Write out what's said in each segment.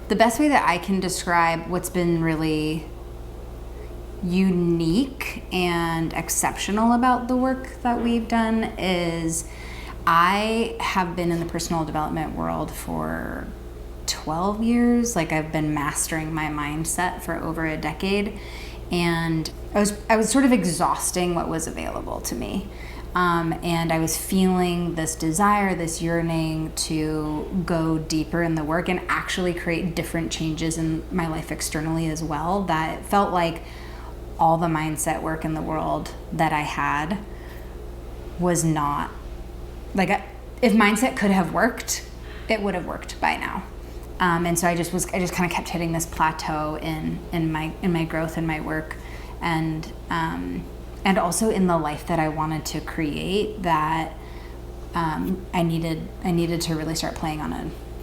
The best way that I can describe what's been really unique and exceptional about the work that we've done is I have been in the personal development world for 12 years. Like, I've been mastering my mindset for over a decade, and I was sort of exhausting what was available to me. And I was feeling this desire, this yearning to go deeper in the work and actually create different changes in my life externally as well, that it felt like all the mindset work in the world that I had was not, like, if mindset could have worked, it would have worked by now. And so I just kind of kept hitting this plateau in my growth and my work, and also in the life that I wanted to create, that I needed to really start playing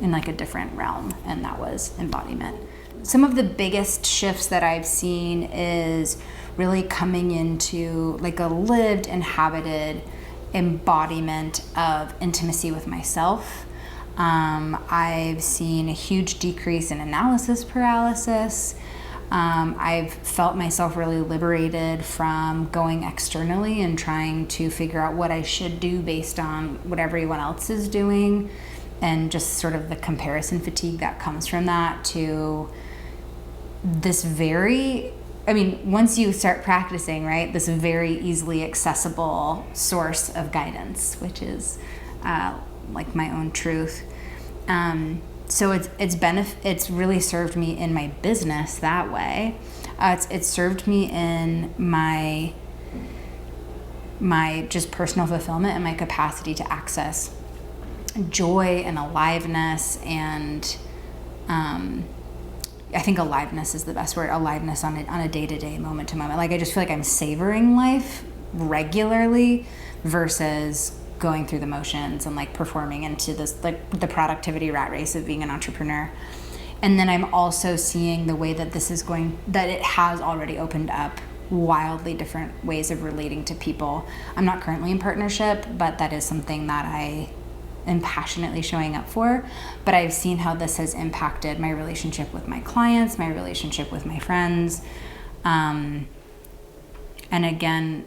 in like a different realm, and that was embodiment. Some of the biggest shifts that I've seen is really coming into like a lived, inhabited embodiment of intimacy with myself. I've seen a huge decrease in analysis paralysis. I've felt myself really liberated from going externally and trying to figure out what I should do based on what everyone else is doing, and just sort of the comparison fatigue that comes from that, to this once you start practicing, right, this very easily accessible source of guidance, which is like my own truth. So it's really served me in my business that way. It's served me in my just personal fulfillment and my capacity to access joy and aliveness, and I think aliveness is the best word. Aliveness on a day-to-day, moment-to-moment. Like, I just feel like I'm savoring life regularly versus going through the motions and like performing into this, like, the productivity rat race of being an entrepreneur. And then I'm also seeing the way that that it has already opened up wildly different ways of relating to people. I'm not currently in partnership, but that is something that I am passionately showing up for. But I've seen how this has impacted my relationship with my clients, my relationship with my friends. And again,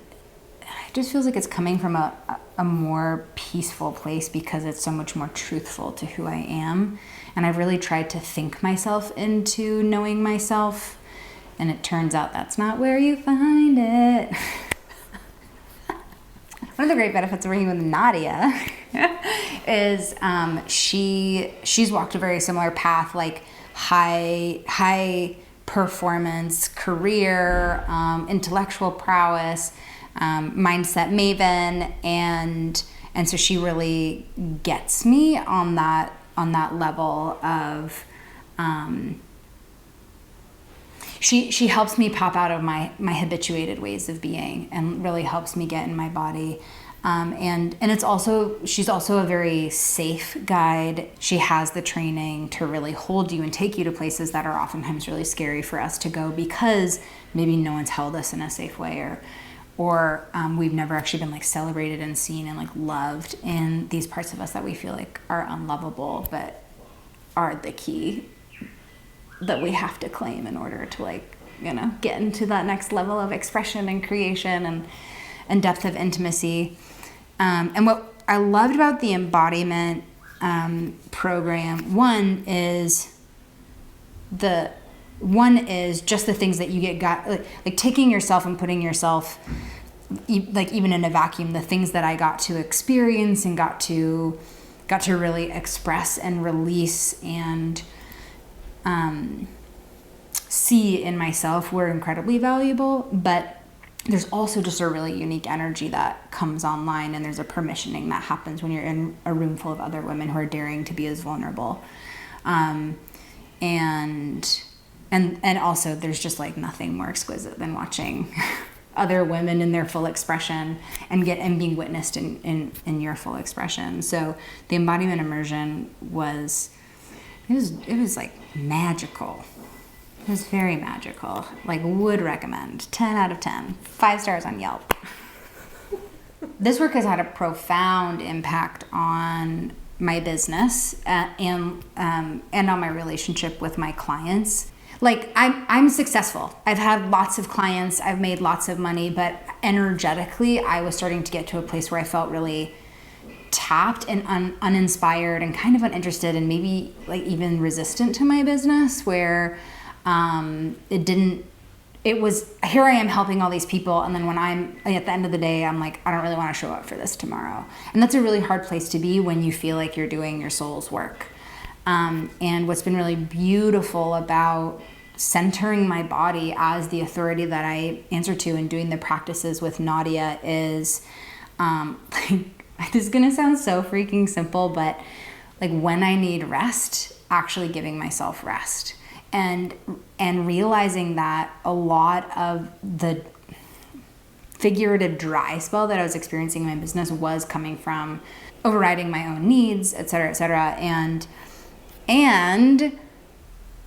it just feels like it's coming from a more peaceful place, because it's so much more truthful to who I am. And I've really tried to think myself into knowing myself, and it turns out that's not where you find it. One of the great benefits of working with Nadia is she's walked a very similar path, like high performance career, intellectual prowess, mindset maven, and so she really gets me on that level of she helps me pop out of my habituated ways of being, and really helps me get in my body. And she's also a very safe guide. She has the training to really hold you and take you to places that are oftentimes really scary for us to go, because maybe no one's held us in a safe way, or we've never actually been like celebrated and seen and like loved in these parts of us that we feel like are unlovable, but are the key that we have to claim in order to, like, you know, get into that next level of expression and creation and depth of intimacy. And what I loved about the embodiment program, one is just the things that you like taking yourself and putting yourself, like, even in a vacuum, the things that I got to experience and got to really express and release and see in myself were incredibly valuable. But there's also just a really unique energy that comes online, and there's a permissioning that happens when you're in a room full of other women who are daring to be as vulnerable. And also there's just like nothing more exquisite than watching other women in their full expression and being witnessed in your full expression. So the embodiment immersion was like magical. It was very magical. Like, would recommend. 10 out of 10. 5 stars on Yelp. This work has had a profound impact on my business and on my relationship with my clients. Like I'm successful. I've had lots of clients. I've made lots of money, but energetically, I was starting to get to a place where I felt really tapped and uninspired and kind of uninterested and maybe like even resistant to my business, where it was, here I am helping all these people, and then when I'm at the end of the day, I'm like, I don't really want to show up for this tomorrow. And that's a really hard place to be when you feel like you're doing your soul's work. And what's been really beautiful about centering my body as the authority that I answer to and doing the practices with Nadia is, like, this is gonna sound so freaking simple, but like when I need rest, actually giving myself rest. And realizing that a lot of the figurative dry spell that I was experiencing in my business was coming from overriding my own needs, et cetera, et cetera. And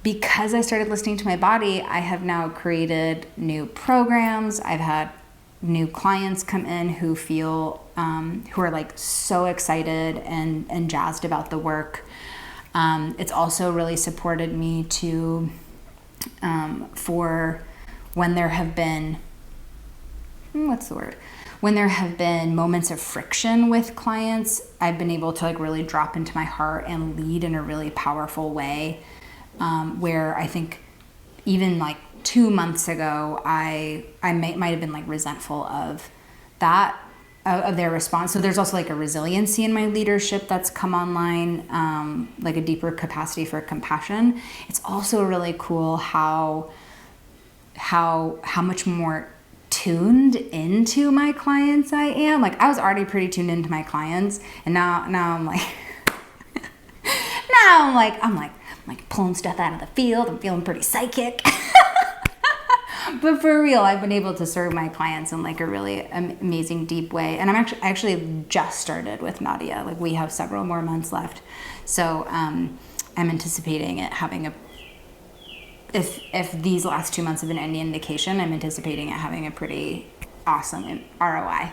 because I started listening to my body, I have now created new programs. I've had new clients come in who feel, who are like so excited and jazzed about the work. It's also really supported me to, for when there have been, when there have been moments of friction with clients, I've been able to like really drop into my heart and lead in a really powerful way, where I think even like 2 months ago, I might have been like resentful of that, of their response. So there's also like a resiliency in my leadership that's come online, like a deeper capacity for compassion. It's also really cool how much more tuned into my clients I am. Like I was already pretty tuned into my clients, and now I'm like I'm like pulling stuff out of the field. I'm feeling pretty psychic. But for real, I've been able to serve my clients in like a really amazing, deep way. And I actually just started with Nadia. Like we have several more months left. So I'm anticipating it having if these last 2 months have been any indication, I'm anticipating it having a pretty awesome ROI.